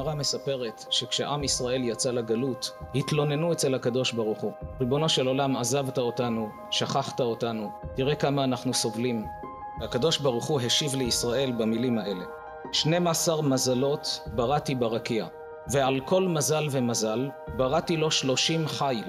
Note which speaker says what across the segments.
Speaker 1: הגמרא מספרת שכשעם ישראל יצא לגלות, התלוננו אצל הקדוש ברוך הוא. ריבונו של עולם, עזבת אותנו, שכחת אותנו, תראה כמה אנחנו סובלים. הקדוש ברוך הוא השיב לישראל במילים האלה: 12 מזלות בראתי ברקיע, ועל כל מזל ומזל בראתי לו 30 חיל.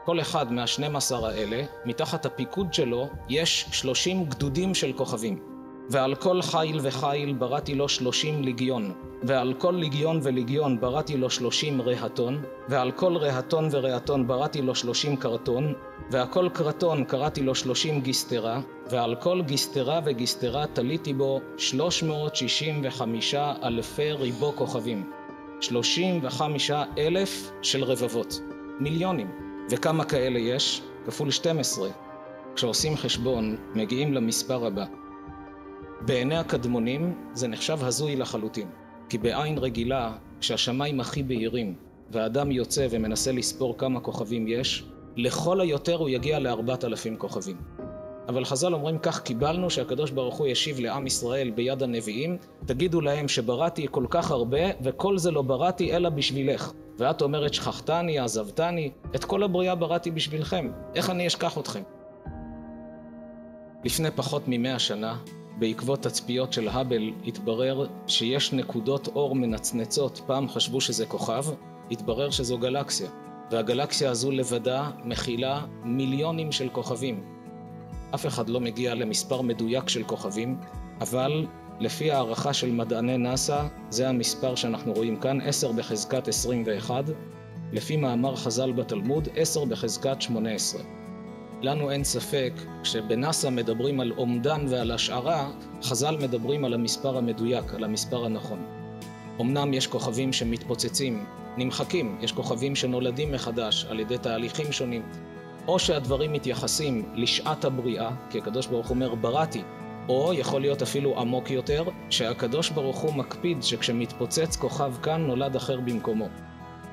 Speaker 1: כל אחד מה-12 האלה, מתחת הפיקוד שלו, יש 30 גדודים של כוכבים. ועל כל חיל וחיל בראתי לו 30 ליגיון, ועל כל ליגיון וליגיון בראתי לו 30 רהטון, ועל כל רהטון ורהטון בראתי לו 30 קרטון, ועל קרטון קראתי לו 30 גיסטרה, ועל כל גיסטרה וגיסטרה תליתי בו 365 אלפי ריבו כוכבים. 35,000 של רבבות, מיליונים. וכמה כאלה יש? כפול 12. כשעושים חשבון, מגיעים למספר הבא. בעיני הקדמונים זה נחשב הזוי לחלוטין, כי בעין רגילה, כשהשמיים הכי בהירים, והאדם יוצא ומנסה לספור כמה כוכבים יש, לכל היותר הוא יגיע ל4,000 כוכבים. אבל חז"ל אומרים כך: קיבלנו שהקדוש ברוך הוא ישיב לעם ישראל ביד הנביאים, תגידו להם שבראתי כל כך הרבה, וכל זה לא בראתי אלא בשבילך. ואת אומרת שכחתני, עזבתני, את כל הבריאה בראתי בשבילכם, איך אני אשכח אתכם? לפני פחות מ100 שנה, בעקבות תצפיות של האבל, התברר שיש נקודות אור מנצנצות. פעם חשבו שזה כוכב, התברר שזו גלקסיה, והגלקסיה הזו לבדה מכילה מיליונים של כוכבים. אף אחד לא מגיע למספר מדויק של כוכבים, אבל לפי הערכה של מדעני נאסא, זה המספר שאנחנו רואים כאן, 10 בחזקת 21, לפי מאמר חז"ל בתלמוד, 10 בחזקת 18. לנו אין ספק שבנאסא מדברים על אומדן ועל השערה, חז"ל מדברים על המספר המדויק, על המספר הנכון. אמנם יש כוכבים שמתפוצצים, נמחקים, יש כוכבים שנולדים מחדש על ידי תהליכים שונים, או שהדברים מתייחסים לשעת הבריאה, כי הקדוש ברוך הוא אומר בראתי, או יכול להיות אפילו עמוק יותר, שהקדוש ברוך הוא מקפיד שכשמתפוצץ כוכב כאן נולד אחר במקומו.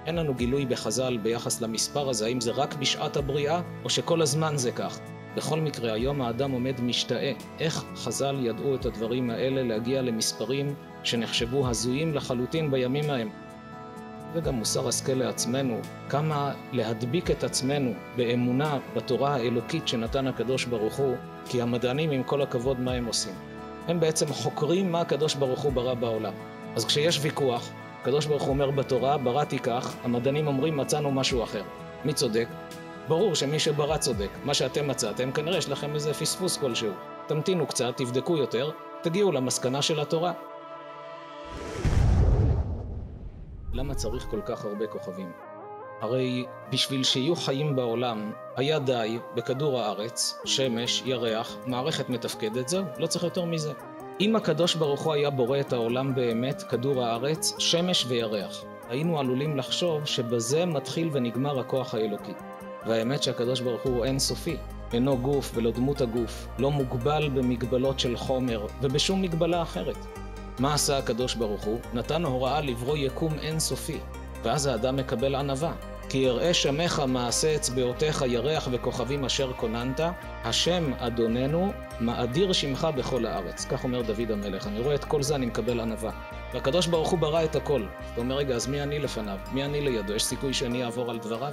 Speaker 1: אין לנו גילוי בחז"ל ביחס למספר הזה, האם זה רק בשעת הבריאה, או שכל הזמן זה כך. בכל מקרה, היום האדם עומד משתאה. איך חז"ל ידעו את הדברים האלה להגיע למספרים שנחשבו הזויים לחלוטין בימים ההם? וגם מוסר השכל לעצמנו, כמה להדביק את עצמנו באמונה בתורה האלוקית שנתן הקדוש ברוך הוא, כי המדענים עם כל הכבוד מה הם עושים? הם בעצם חוקרים מה הקדוש ברוך הוא ברא בעולם. אז כשיש ויכוח, הקדוש ברוך הוא אומר בתורה, בראתי כך, המדענים אומרים מצאנו משהו אחר. מי צודק? ברור שמי שברא צודק. מה שאתם מצאתם, כנראה יש לכם איזה פספוס כלשהו. תמתינו קצת, תבדקו יותר, תגיעו למסקנה של התורה. למה צריך כל כך הרבה כוכבים? הרי בשביל שיהיו חיים בעולם, היה די בכדור הארץ, שמש, ירח, מערכת מתפקדת, זהו, לא צריך יותר מזה. אם הקדוש ברוך הוא היה בורא את העולם באמת, כדור הארץ, שמש וירח, היינו עלולים לחשוב שבזה מתחיל ונגמר הכוח האלוקי. והאמת שהקדוש ברוך הוא אין סופי, אינו גוף ולא דמות הגוף, לא מוגבל במגבלות של חומר ובשום מגבלה אחרת. מה עשה הקדוש ברוך הוא? נתן הוראה לברוא יקום אין סופי, ואז האדם מקבל ענווה. כי יראה שמך מעשה אצבעותיך ירח וכוכבים אשר כוננת, השם אדוננו מאדיר שמך בכל הארץ. כך אומר דוד המלך. אני רואה את כל זה, אני מקבל ענווה. והקדוש ברוך הוא ברא את הכל. אתה אומר, רגע, אז מי אני לפניו? מי אני לידו? יש סיכוי שאני אעבור על דבריו?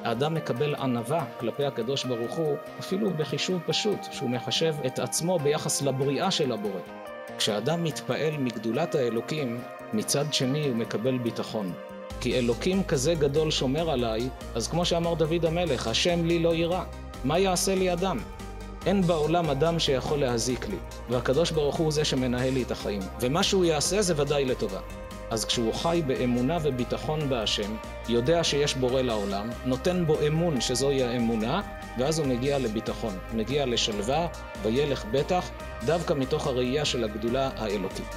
Speaker 1: האדם מקבל ענווה כלפי הקדוש ברוך הוא, אפילו בחישוב פשוט, שהוא מחשב את עצמו ביחס לבריאה של הבורא. כשאדם מתפעל מגדולת האלוקים, מצד שני הוא מקבל ביטחון. כי אלוקים כזה גדול שומר עליי, אז כמו שאמר דוד המלך, השם לי לא יירא. מה יעשה לי אדם? אין בעולם אדם שיכול להזיק לי, והקדוש ברוך הוא זה שמנהל לי את החיים. ומה שהוא יעשה זה ודאי לטובה. אז כשהוא חי באמונה וביטחון בהשם, יודע שיש בורא לעולם, נותן בו אמון שזוהי האמונה, ואז הוא מגיע לביטחון, מגיע לשלווה וילך בטח, דווקא מתוך הראייה של הגדולה האלוקית.